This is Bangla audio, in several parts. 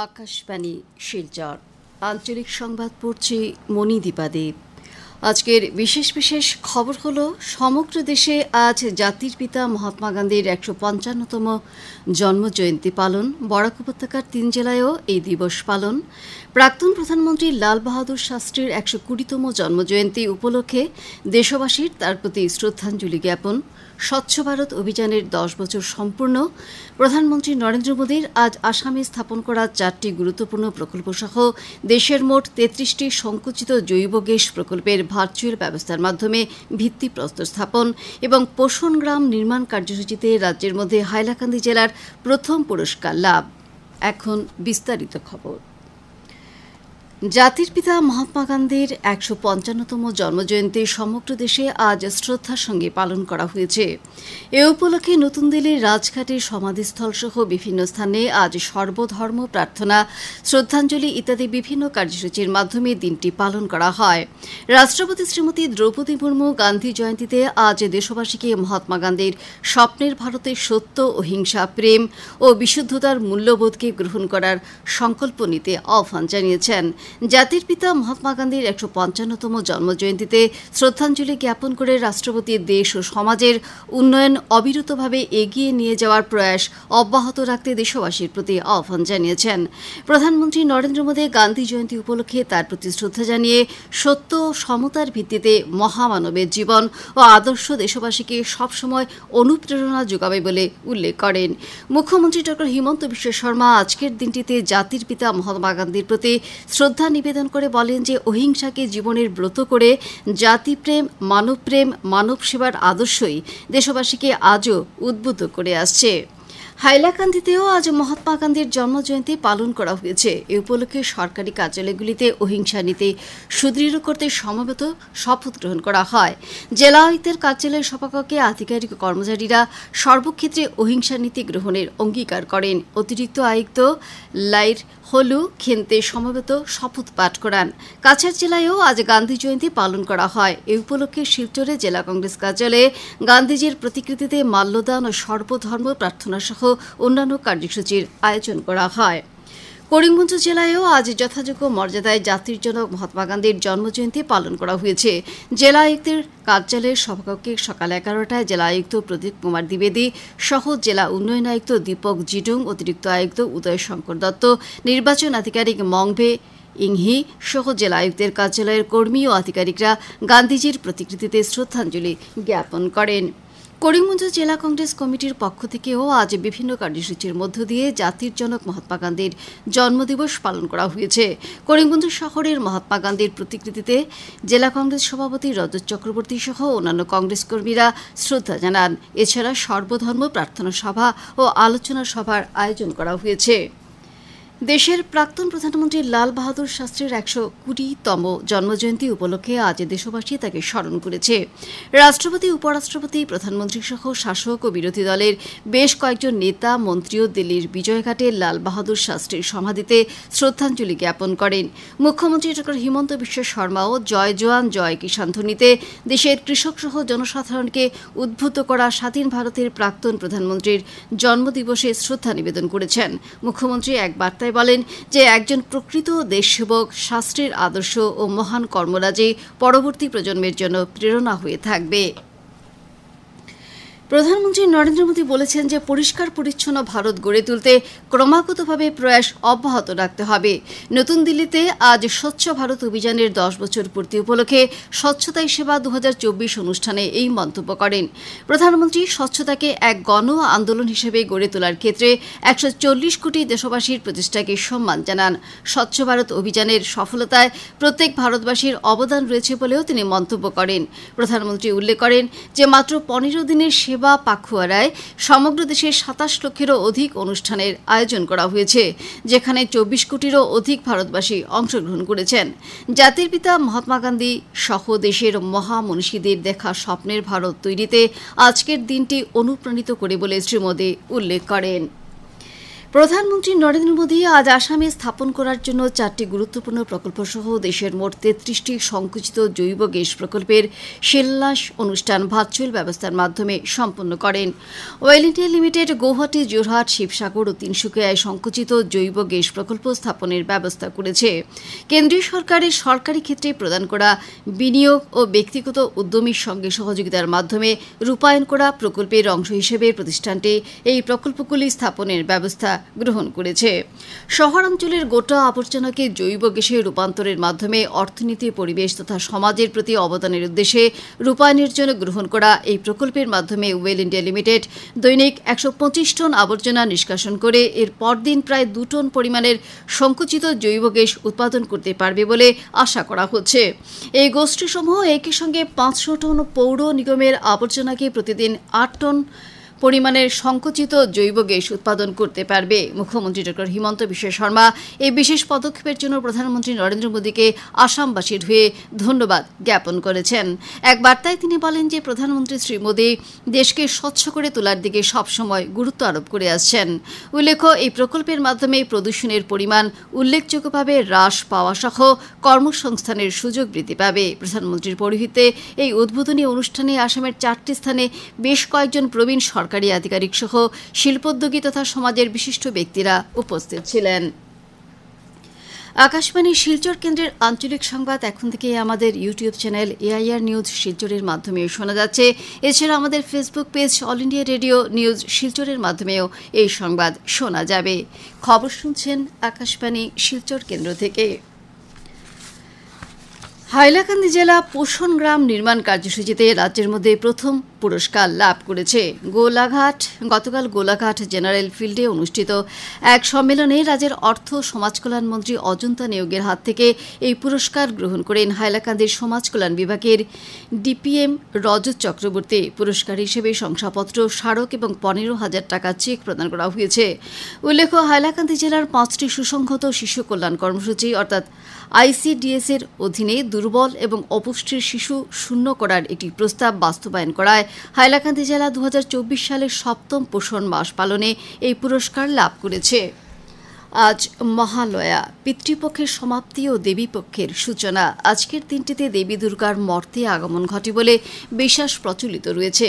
আকাশবাণী শিলচর আঞ্চলিক সংবাদ পড়ছি মণিদীপা দেব। আজকের বিশেষ বিশেষ খবর হলো, সমগ্র দেশে আজ জাতির পিতা মহাত্মা গান্ধীর ১৫৫তম জন্মজয়ন্তী পালন। বরাক উপত্যকার ৩ জেলায়ও এই দিবস পালন। প্রাক্তন প্রধানমন্ত্রী লাল বাহাদুর শাস্ত্রীর ১২০তম জন্মজয়ন্তী উপলক্ষে দেশবাসীর তার প্রতি শ্রদ্ধাঞ্জলি জ্ঞাপন। স্বচ্ছ ভারত অভিযানের ১০ বছর সম্পূর্ণ। প্রধানমন্ত্রী নরেন্দ্র মোদীর আজ আসামে স্থাপন করা ৪টি গুরুত্বপূর্ণ প্রকল্প সহ দেশের মোট ৩৩টি সংকুচিত জৈব গ্যাস প্রকল্পের ভার্চুয়াল ব্যবস্থার মাধ্যমে ভিত্তিপ্রস্তর স্থাপন এবং পোষণ গ্রাম নির্মাণ কার্যসূচিতে রাজ্যের মধ্যে হাইলাকান্দি জেলার প্রথম পুরস্কার লাভ। এখন বিস্তারিত খবর। জাতির পিতা মহাত্মা গান্ধীর ১৫৫তম জন্মজয়ন্তী সমগ্র দেশে আজ শ্রদ্ধার সঙ্গে পালন করা হয়েছে। এ উপলক্ষে নতুন দিল্লির রাজঘাটের সমাধিস্থল সহ বিভিন্ন স্থানে আজ সর্বধর্ম প্রার্থনা, শ্রদ্ধাঞ্জলি ইত্যাদি বিভিন্ন কার্যসূচির মাধ্যমে দিনটি পালন করা হয়। রাষ্ট্রপতি শ্রীমতী দ্রৌপদী মুর্মু গান্ধী জয়ন্তীতে আজ দেশবাসীকে মহাত্মা গান্ধীর স্বপ্নের ভারতের সত্য, অহিংসা, প্রেম ও বিশুদ্ধতার মূল্যবোধকে গ্রহণ করার সংকল্প নিতে আহ্বান জানিয়েছেন। জাতির পিতা মহাত্মা গান্ধীর ১৫৫তম জন্মজয়ন্তীতে শ্রদ্ধাঞ্জলি জ্ঞাপন করে রাষ্ট্রপতি দেশ ও সমাজের উন্নয়ন অবিরতভাবে এগিয়ে নিয়ে যাওয়ার প্রয়াস অব্যাহত রাখতে দেশবাসীর প্রতি আহ্বান জানিয়েছেন। প্রধানমন্ত্রী নরেন্দ্র মোদী গান্ধী জয়ন্তী উপলক্ষে তার প্রতি শ্রদ্ধা জানিয়ে সত্য ও সমতার ভিত্তিতে মহামানবের জীবন ও আদর্শ দেশবাসীকে সবসময় অনুপ্রেরণা যোগাবে বলে উল্লেখ করেন। মুখ্যমন্ত্রী ড হিমন্ত বিশ্ব শর্মা আজকের দিনটিতে জাতির পিতা মহাত্মা গান্ধীর প্রতি শ্রদ্ধা নিবেদন করে বলেন যে অহিংসাকে জীবনের ব্রত করে জাতিপ্রেম, মানবপ্রেম, মানব সেবার আদর্শই দেশবাসীকে আজও উদ্বুদ্ধ করে আসছে। হাইলাকান্দিতেও আজ মহাত্মা গান্ধীর জন্মজয়ন্তী পালন করা হয়েছে। এ উপলক্ষে সরকারি কার্যালয়গুলিতে অহিংসা নীতি সুদৃঢ় করতে সমবেত শপথ গ্রহণ করা হয়। জেলা আয়ুক্তের কার্যালয়ের সভাকক্ষে আধিকারিক ও কর্মচারীরা সর্বক্ষেত্রে অহিংসা নীতি গ্রহণের অঙ্গীকার করেন। অতিরিক্ত আয়ুক্ত লাইর হলু খেনতে সমবেত শপথ পাঠ করান। কাছাড় জেলায়ও আজ গান্ধী জয়ন্তী পালন করা হয়। এ উপলক্ষে শিলচরে জেলা কংগ্রেস কার্যালয়ে গান্ধীজির প্রতিকৃতিতে মাল্যদান ও সর্বধর্ম প্রার্থনা সহ অন্যান্য কার্যসূচির আয়োজন করা হয়। করিমগঞ্জ জেলায়ও আজ যথাযোগ্য মর্যাদায় জাতির জনক মহাত্মা গান্ধীর জন্মজয়ন্তী পালন করা হয়েছে। জেলা আয়ুক্তের কার্যালয়ের সভাকক্ষে সকাল ১১টায় জেলা আয়ুক্ত প্রদীপ কুমার দ্বিবেদী সহ জেলা উন্নয়ন আয়ুক্ত দীপক জিডুং, অতিরিক্ত আয়ুক্ত উদয় শঙ্কর দত্ত, নির্বাচন আধিকারিক মংভে ইংহি সহ জেলা আয়ুক্তের কার্যালয়ের কর্মী ও আধিকারিকরা গান্ধীজির প্রতিকৃতিতে শ্রদ্ধাঞ্জলি জ্ঞাপন করেন। করিমগঞ্জ জেলা কংগ্রেস কমিটির পক্ষ থেকেও আজ বিভিন্ন কার্যসূচির মধ্য দিয়ে জাতির জনক মহাত্মা গান্ধীর জন্মদিবস পালন করা হয়েছে। করিমগঞ্জ শহরের মহাত্মা গান্ধীর প্রতিকৃতিতে জেলা কংগ্রেস সভাপতি রজত চক্রবর্তী সহ অন্যান্য কংগ্রেস কর্মীরা শ্রদ্ধা জানান। এছাড়া সর্বধর্ম প্রার্থনা সভা ও আলোচনা সভার আয়োজন করা হয়েছে। দেশের প্রাক্তন প্রধানমন্ত্রী লাল বাহাদুর শাস্ত্রীর ১২০তম জন্মজয়ন্তী উপলক্ষে আজ দেশবাসী তাকে স্মরণ করেছে। রাষ্ট্রপতি, উপরাষ্ট্রপতি, প্রধানমন্ত্রী সহ শাসক ও বিরোধী দলের বেশ কয়েকজন নেতা, মন্ত্রীও দিল্লির বিজয়ঘাটে লাল বাহাদুর শাস্ত্রীর সমাধিতে শ্রদ্ধাঞ্জলি জ্ঞাপন করেন। মুখ্যমন্ত্রী ড হিমন্ত বিশ্ব শর্মাও জয় জওয়ান জয় কিষাণ ধ্বনিতে দেশের কৃষক সহ জনসাধারণকে উদ্বুদ্ধ করা স্বাধীন ভারতের প্রাক্তন প্রধানমন্ত্রীর জন্মদিবসে শ্রদ্ধা নিবেদন করেছেন। মুখ্যমন্ত্রী এক বার্তায় বলেন যে একজন প্রকৃত দেশসেবক শাস্ত্রীর আদর্শ ও মহান কর্মরাজি পরবর্তী প্রজন্মের জন্য প্রেরণা হয়ে থাকবে। প্রধানমন্ত্রী নরেন্দ্র মোদী বলেছেন যে পরিষ্কার পরিচ্ছন্ন ভারত গড়ে তুলতে ক্রমাগতভাবে প্রয়াস অব্যাহত রাখতে হবে। নতুন দিল্লিতে আজ স্বচ্ছ ভারত অভিযানের ১০ বছর পূর্তি উপলক্ষে স্বচ্ছতাই সেবা ২০২৪ অনুষ্ঠানে এই মন্তব্য করেন। প্রধানমন্ত্রী স্বচ্ছতাকে এক গণ আন্দোলন হিসেবে গড়ে তোলার ক্ষেত্রে ১৪০ কোটি দেশবাসীর প্রচেষ্টাকে সম্মান জানান। স্বচ্ছ ভারত অভিযানের সফলতায় প্রত্যেক ভারতবাসীর অবদান রয়েছে বলেও তিনি মন্তব্য করেন। প্রধানমন্ত্রী উল্লেখ করেন যে মাত্র ১৫ দিনের সেবা পাখুয়ারায় সমগ্র দেশে ২৭ লক্ষেরও অধিক অনুষ্ঠানের আয়োজন করা হয়েছে, যেখানে ২৪ কোটিরও অধিক ভারতবাসী অংশগ্রহণ করেছেন। জাতির পিতা মহাত্মা গান্ধী সহ দেশের মহামনীষীদের দেখা স্বপ্নের ভারত তৈরিতে আজকের দিনটি অনুপ্রাণিত করে বলে শ্রী মোদী উল্লেখ করেন। প্রধানমন্ত্রী নরেন্দ্র মোদী আজ আসামে স্থাপন করার জন্য 4টি গুরুত্বপূর্ণ প্রকল্প সহ দেশের মোট 33টি সংকুচিত জৈব গ্যাস প্রকল্পের শিলান্যাস অনুষ্ঠান ভার্চুয়াল ব্যবস্থার মাধ্যমে সম্পন্ন করেন। অয়েল ইন্ডিয়া লিমিটেড গৌহাটি, জোরহাট, শিবসাগর ও তিনসুকিয়ায় সংকুচিত জৈব গ্যাস প্রকল্প স্থাপনের ব্যবস্থা করেছে। কেন্দ্রীয় সরকারের সরকারি ক্ষেত্রে প্রদান করা বিনিয়োগ ও ব্যক্তিগত উদ্যমীর সঙ্গে সহযোগিতার মাধ্যমে রূপায়ণ করা প্রকল্পের অংশ হিসেবে প্রতিষ্ঠানটি এই প্রকল্পগুলি স্থাপনের ব্যবস্থা গ্রহণ করেছে। শহরাঞ্চলের গোটা আবর্জনাকে জৈব গ্যাসে রূপান্তরের মাধ্যমে অর্থনীতি, পরিবেশ তথা সমাজের প্রতি অবদানের উদ্দেশ্যে রূপায়ণের জন্য গ্রহণ করা এই প্রকল্পের মাধ্যমে ওয়েল ইন্ডিয়া লিমিটেড দৈনিক 125 টন আবর্জনা নিষ্কাশন করে এর পরদিন প্রায় 2 টন পরিমাণের সংকুচিত জৈব গ্যাস উৎপাদন করতে পারবে বলে আশা করা হচ্ছে। এই গোষ্ঠীসমূহ একই সঙ্গে 500 টন পৌর নিগমের আবর্জনাকে প্রতিদিন 8 টন পরিমাণের সংকুচিত জৈব গ্যাস উৎপাদন করতে পারবে। মুখ্যমন্ত্রী ড হিমন্ত বিশ্ব শর্মা এই বিশেষ পদক্ষেপের জন্য প্রধানমন্ত্রী নরেন্দ্র মোদীকে আসামবাসীর হয়ে ধন্যবাদ জ্ঞাপন করেছেন। এক বার্তায় তিনি বলেন যে প্রধানমন্ত্রী শ্রী মোদী দেশকে স্বচ্ছ করে তোলার দিকে সবসময় গুরুত্ব আরোপ করে আসছেন। উল্লেখ্য, এই প্রকল্পের মাধ্যমে প্রদূষণের পরিমাণ উল্লেখযোগ্যভাবে হ্রাস পাওয়া সহ কর্মসংস্থানের সুযোগ বৃদ্ধি পাবে। প্রধানমন্ত্রীর পৌরোহিত্যে এই উদ্বোধনী অনুষ্ঠানে আসামের 4টি স্থানে বেশ কয়েকজন প্রবীণ সরকারি আধিকারিক সহ শিল্পোদ্যোগী তথা সমাজের বিশিষ্ট ব্যক্তিরা উপস্থিত ছিলেন। আকাশবাণীর শিলচর কেন্দ্রের আঞ্চলিক সংবাদ এখন থেকে আমাদের ইউটিউব চ্যানেল এআইআর নিউজ শিলচরের মাধ্যমে শোনা যাচ্ছে। এছাড়া আমাদের Facebook page all India radio news শিলচরের মাধ্যমেও এই সংবাদ শোনা যাবে। খবর শুনছেন আকাশবাণী শিলচর কেন্দ্র থেকে। হাইলাকান্দি জেলা পোষণ গ্রাম নির্মাণ কার্যসূচিতে রাজ্যের মধ্যে প্রথম পুরস্কার লাভ করেছে। গতকাল গোলাঘাট জেনারেল ফিল্ডে অনুষ্ঠিত এক সম্মেলনে রাজ্যের অর্থ সমাজকল্যাণ মন্ত্রী অজন্তা নেওগের হাত থেকে এই পুরস্কার গ্রহণ করেন হাইলাকান্দির সমাজকল্যাণ বিভাগের ডিপিএম রজত চক্রবর্তী। পুরস্কার হিসেবে শংসাপত্র, স্মারক এবং 15,000 টাকা চেক প্রদান করা হয়েছে। উল্লেখ্য, হাইলাকান্দি জেলার 5টি সুসংহত শিশু কল্যাণ কর্মসূচি অর্থাৎ আইসিডিএস এর অধীনে দুর্বল এবং অপুষ্টির শিশু শূন্য করার একটি প্রস্তাব বাস্তবায়ন করায় হাইলাকান্দি জেলা 2024 সালের 7ম পোষণ মাস পালনে এই পুরস্কার লাভ করেছে। আজ মহালয়া, পিতৃপক্ষের সমাপ্তি ও দেবীপক্ষের সূচনা। আজকের দিনটিতে দেবী দুর্গার মর্তে আগমন ঘটে বলে বিশ্বাস প্রচলিত রয়েছে।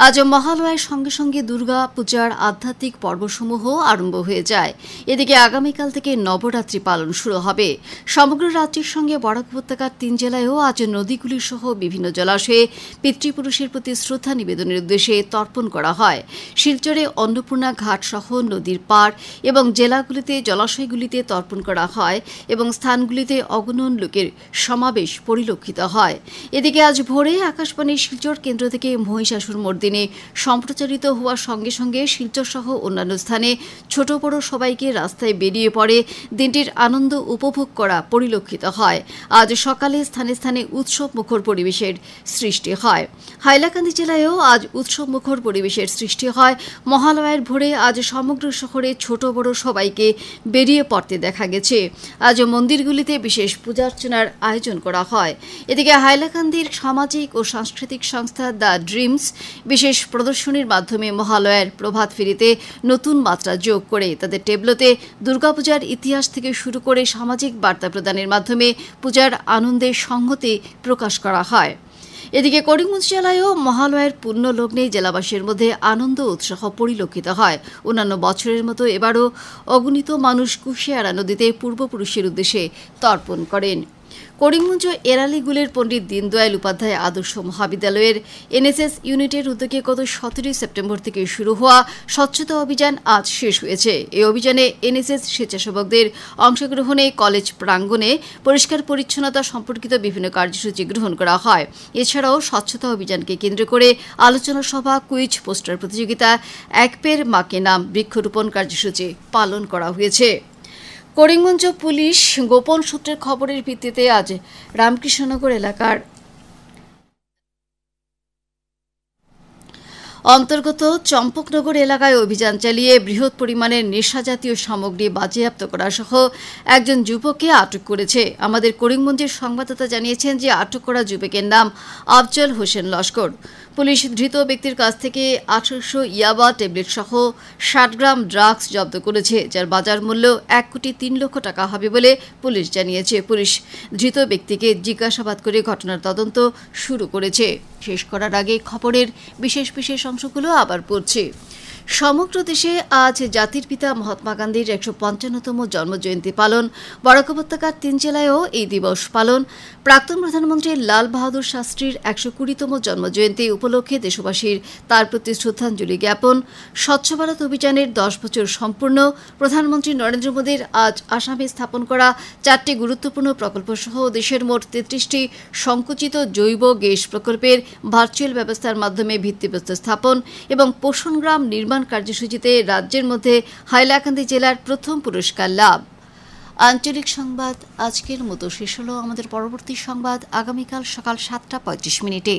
আজ মহালয়ার সঙ্গে সঙ্গে দুর্গা পূজার আধ্যাত্মিক পর্বসমূহ আরম্ভ হয়ে যায়। এদিকে আগামীকাল থেকে নবরাত্রি পালন শুরু হবে। সমগ্র রাজ্যের সঙ্গে বরাক উপত্যকার 3 জেলায়ও আজ নদীগুলি সহ বিভিন্ন জলাশয়ে পিতৃপুরুষের প্রতি শ্রদ্ধা নিবেদনের উদ্দেশ্যে তর্পণ করা হয়। শিলচরে অন্নপূর্ণা ঘাট সহ নদীর পাড় এবং জেলাগুলিতে জলাশয়গুলিতে তর্পণ করা হয় এবং স্থানগুলিতে অগণন লোকের সমাবেশ পরিলক্ষিত হয়। এদিকে আজ ভোরে আকাশবাণীর শিলচর কেন্দ্র থেকে মহিষাসুর মর্দিনী সম্প্রচারিত হওয়ার সঙ্গে সঙ্গে শিলচর সহ অন্যান্য স্থানে ছোট বড় সবাইকে রাস্তায় বেরিয়ে পড়ে দিনটির আনন্দ উপভোগ করা পরিলক্ষিত হয়। আজ সকালে স্থানে স্থানে উৎসব মুখর পরিবেশের সৃষ্টি হয়। হাইলাকান্দি জেলায়ও আজ উৎসব মুখর পরিবেশের সৃষ্টি হয়। মহালয়ার ভোরে আজ সমগ্র শহরে ছোট বড় সবাইকে বেরিয়ে পড়তে দেখা গেছে। আজ মন্দিরগুলিতে বিশেষ পূজার্চনার আয়োজন করা হয়। এদিকে হাইলাকান্দির সামাজিক ও সাংস্কৃতিক সংস্থা দ্য ড্রিমস বিশেষ প্রদর্শনীর মাধ্যমে মহালয়ার প্রভাত ফেরিতে নতুন মাত্রা যোগ করে তাদের টেবলোতে দুর্গাপূজার ইতিহাস থেকে শুরু করে সামাজিক বার্তা প্রদানের মাধ্যমে পূজার আনন্দের সংহতি প্রকাশ করা হয়। এদিকে করিমগঞ্জ জেলায়ও মহালয়ার পূর্ণ লগ্নে জেলাবাসীর মধ্যে আনন্দ উৎসাহ পরিলক্ষিত হয়। অন্যান্য বছরের মতো এবারও অগণিত মানুষ কুশিয়ারা নদীতে পূর্বপুরুষের উদ্দেশ্যে তর্পণ করেন। করিমগঞ্জ এরালিগুলের পণ্ডিত দীনদয়াল উপাধ্যায় আদর্শ মহাবিদ্যালয়ের এনএসএস ইউনিটের উদ্যোগে গত 17 সেপ্টেম্বর থেকে শুরু হওয়া স্বচ্ছতা অভিযান আজ শেষ হয়েছে। এই অভিযানে এনএসএস স্বেচ্ছাসেবকদের অংশগ্রহণে কলেজ প্রাঙ্গণে পরিষ্কার পরিচ্ছন্নতা সম্পর্কিত বিভিন্ন কার্যসূচি গ্রহণ করা হয়। এছাড়াও স্বচ্ছতা অভিযানকে কেন্দ্র করে আলোচনা সভা, কুইজ, পোস্টার প্রতিযোগিতা, এক পের মাকে নাম বৃক্ষরোপণ কার্যসূচি পালন করা হয়েছে। করিমগঞ্জ পুলিশ গোপন সূত্রের খবরের ভিত্তিতে আজ রামকৃষ্ণনগর এলাকার অন্তর্গত চম্পকনগর এলাকায় অভিযান চালিয়ে বৃহৎ পরিমাণের নেশাজাতীয় সামগ্রী বাজেয়াপ্ত করা সহ একজন যুবককে আটক করেছে। আমাদের করিমগঞ্জের সংবাদদাতা জানিয়েছেন যে আটক করা যুবকের নাম আফজল হোসেন লস্কর। পুলিশ ধৃত ব্যক্তির কাছ থেকে 1800 ইয়াবা ট্যাবলেট সহ 60 গ্রাম ড্রাগস জব্দ করেছে, যার বাজার মূল্য 1,03,00,000 টাকা হবে বলে পুলিশ জানিয়েছে। পুলিশ ধৃত ব্যক্তিকে জিজ্ঞাসাবাদ করে ঘটনার তদন্ত শুরু করেছে। শেষ করার আগে খবরের বিশেষ বিশেষ অংশগুলো আবার পড়ছি। সমগ্র দেশে আজ জাতির পিতা মহাত্মা গান্ধীর 155তম জন্মজয়ন্তী পালন। বরাক উপত্যকার 3 জেলায়ও এই দিবস পালন। প্রাক্তন প্রধানমন্ত্রী লাল বাহাদুর শাস্ত্রীর 120তম জন্মজয়ন্তী উপলক্ষে দেশবাসীর তার প্রতি শ্রদ্ধাঞ্জলি জ্ঞাপন। স্বচ্ছ ভারত অভিযানের 10 বছর সম্পূর্ণ। প্রধানমন্ত্রী নরেন্দ্র মোদীর আজ আসামে স্থাপন করা 4টি গুরুত্বপূর্ণ প্রকল্প সহ দেশের মোট 33টি সংকুচিত জৈব গ্যাস প্রকল্পের ভার্চুয়াল ব্যবস্থার মাধ্যমে ভিত্তিপ্রস্তর স্থাপন এবং পোষণ গ্রাম নির্মাণ কার্যসূচিতে রাজ্যের মধ্যে হাইলাকান্দি জেলার প্রথম পুরস্কার লাভ। আঞ্চলিক সংবাদ আজকের মতো শেষ হলো। আমাদের পরবর্তী সংবাদ আগামীকাল সকাল 7টা 35 মিনিটে।